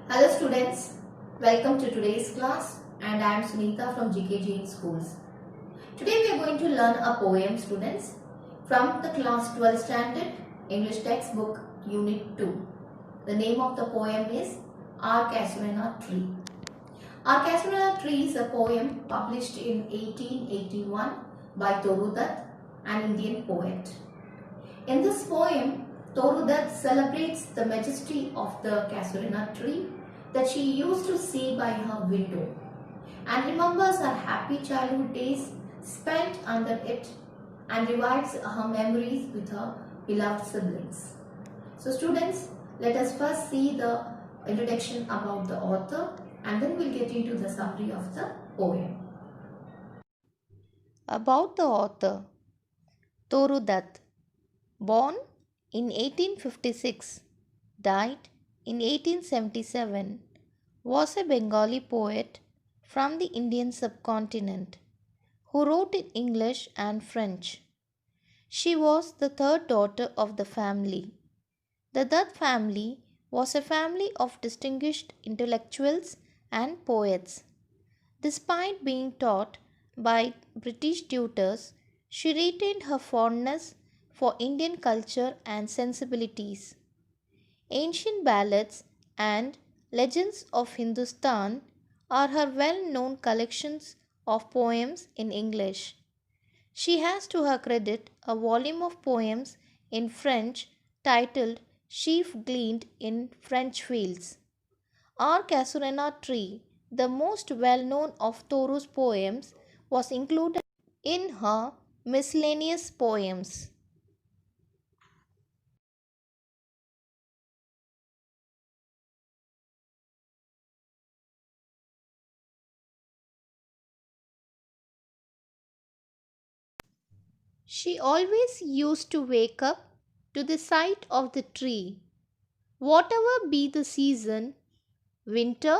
Hello students, welcome to today's class and I am Sunita from GK Jain Schools. Today we are going to learn a poem students from the class 12 standard English textbook unit 2. The name of the poem is Our Casuarina Tree. Our Casuarina Tree is a poem published in 1881 by Toru Dutt, an Indian poet. In this poem, Toru Dutt celebrates the majesty of the casuarina tree that she used to see by her window and remembers her happy childhood days spent under it and revives her memories with her beloved siblings. So students, let us first see the introduction about the author and then we'll get into the summary of the poem. About the author, Toru Dutt, born in 1856, died in 1877, was a Bengali poet from the Indian subcontinent who wrote in English and French. She was the third daughter of the family. The Dutt family was a family of distinguished intellectuals and poets. Despite being taught by British tutors, she retained her fondness for Indian culture and sensibilities. Ancient ballads and legends of Hindustan are her well known collections of poems in English. She has to her credit a volume of poems in French titled Sheaf Gleaned in French Fields. Our Casuarina Tree, the most well known of Toru's poems, was included in her miscellaneous poems. She always used to wake up to the sight of the tree. Whatever be the season, winter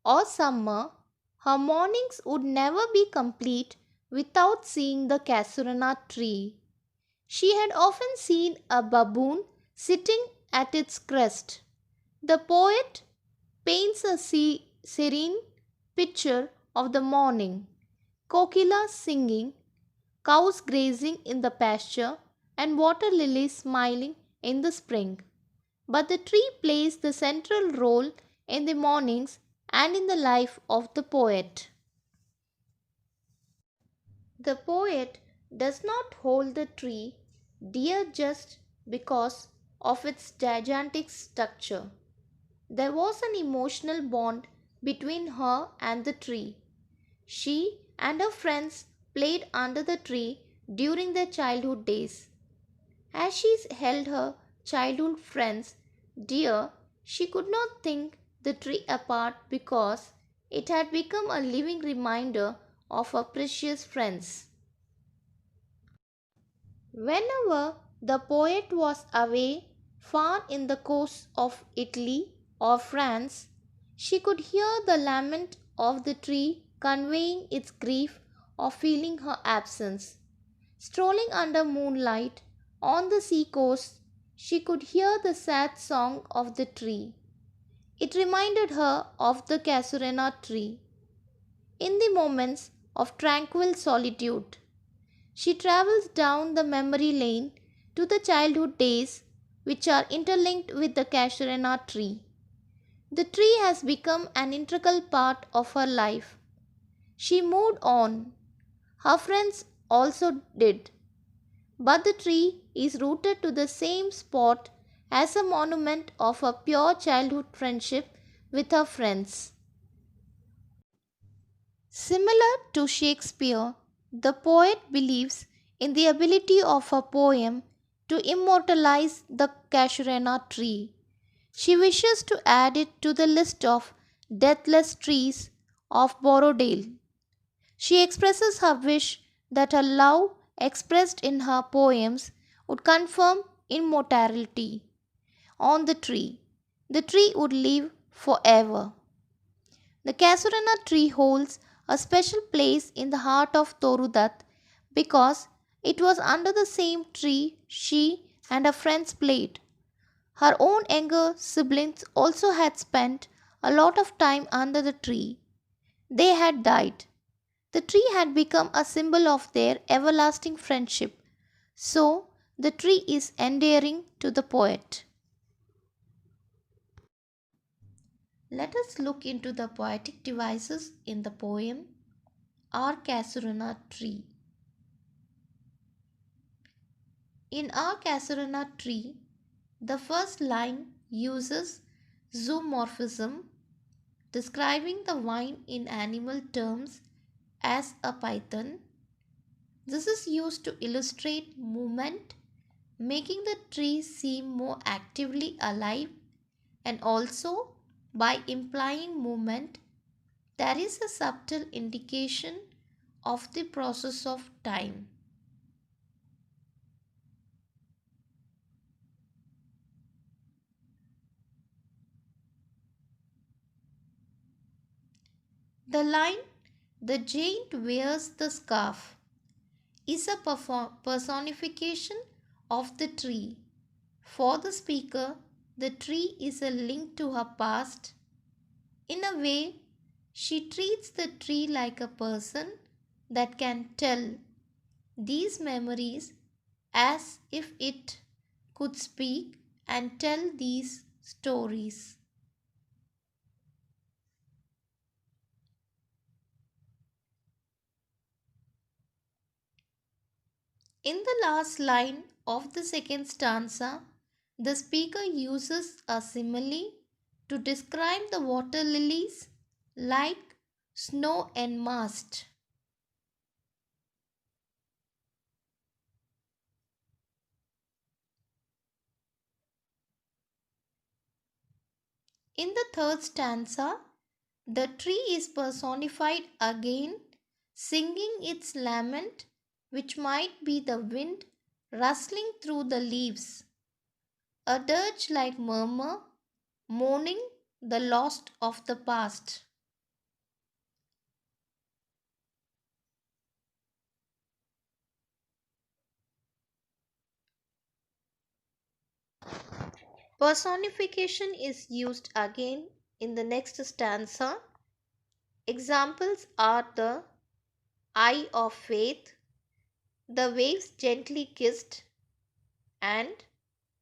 or summer, her mornings would never be complete without seeing the casuarina tree. She had often seen a baboon sitting at its crest. The poet paints a serene picture of the morning, kokilas singing, cows grazing in the pasture, and water lilies smiling in the spring. But the tree plays the central role in the mornings and in the life of the poet. The poet does not hold the tree dear just because of its gigantic structure. There was an emotional bond between her and the tree. She and her friends played under the tree during their childhood days. As she held her childhood friends dear, she could not think the tree apart because it had become a living reminder of her precious friends. Whenever the poet was away far in the coast of Italy or France, she could hear the lament of the tree conveying its grief of feeling her absence. Strolling under moonlight on the sea coast, she could hear the sad song of the tree. It reminded her of the casuarina tree. In the moments of tranquil solitude, she travels down the memory lane to the childhood days which are interlinked with the casuarina tree. The tree has become an integral part of her life. She moved on. Her friends also did. But the tree is rooted to the same spot as a monument of her pure childhood friendship with her friends. Similar to Shakespeare, the poet believes in the ability of her poem to immortalize the casuarina tree. She wishes to add it to the list of deathless trees of Borrowdale. She expresses her wish that her love expressed in her poems would confirm immortality on the tree. The tree would live forever. The casuarina tree holds a special place in the heart of Toru Dutt because it was under the same tree she and her friends played. Her own younger siblings also had spent a lot of time under the tree. They had died. The tree had become a symbol of their everlasting friendship. So, the tree is endearing to the poet. Let us look into the poetic devices in the poem Our Casuarina Tree. In Our Casuarina Tree, the first line uses zoomorphism, describing the vine in animal terms as a python. This is used to illustrate movement, making the tree seem more actively alive, and also by implying movement, there is a subtle indication of the process of time. The line, the giant wears the scarf, is a personification of the tree. For the speaker, the tree is a link to her past. In a way, she treats the tree like a person that can tell these memories as if it could speak and tell these stories. In the last line of the second stanza, the speaker uses a simile to describe the water lilies like snow enmast. In the third stanza, the tree is personified again, singing its lament, which might be the wind rustling through the leaves, a dirge like murmur, mourning the lost of the past. Personification is used again in the next stanza. Examples are the eye of faith, the waves gently kissed, and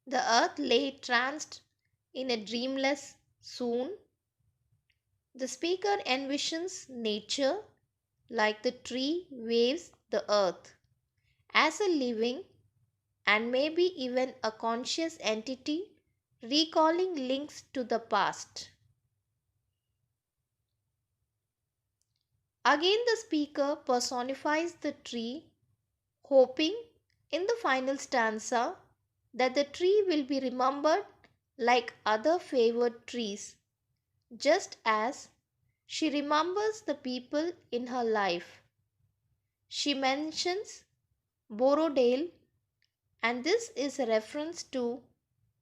the earth lay tranced in a dreamless swoon. The speaker envisions nature like the tree waves the earth as a living and maybe even a conscious entity recalling links to the past. Again, the speaker personifies the tree, hoping in the final stanza that the tree will be remembered like other favored trees, just as she remembers the people in her life. She mentions Borrowdale, and this is a reference to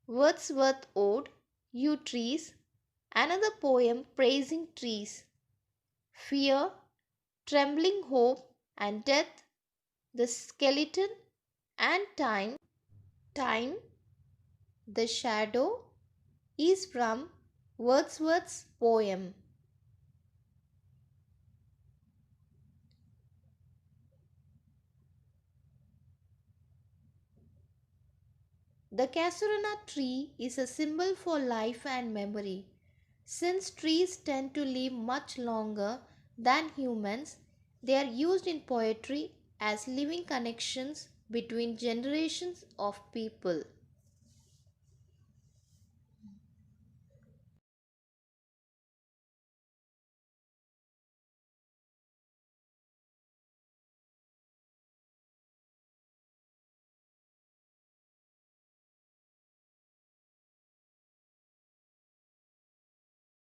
Wordsworth's ode, You Trees, another poem praising trees. Fear, trembling hope, and death, the skeleton, and time. Time, the shadow, is from Wordsworth's poem. The casuarina tree is a symbol for life and memory. Since trees tend to live much longer than humans, they are used in poetry as living connections between generations of people.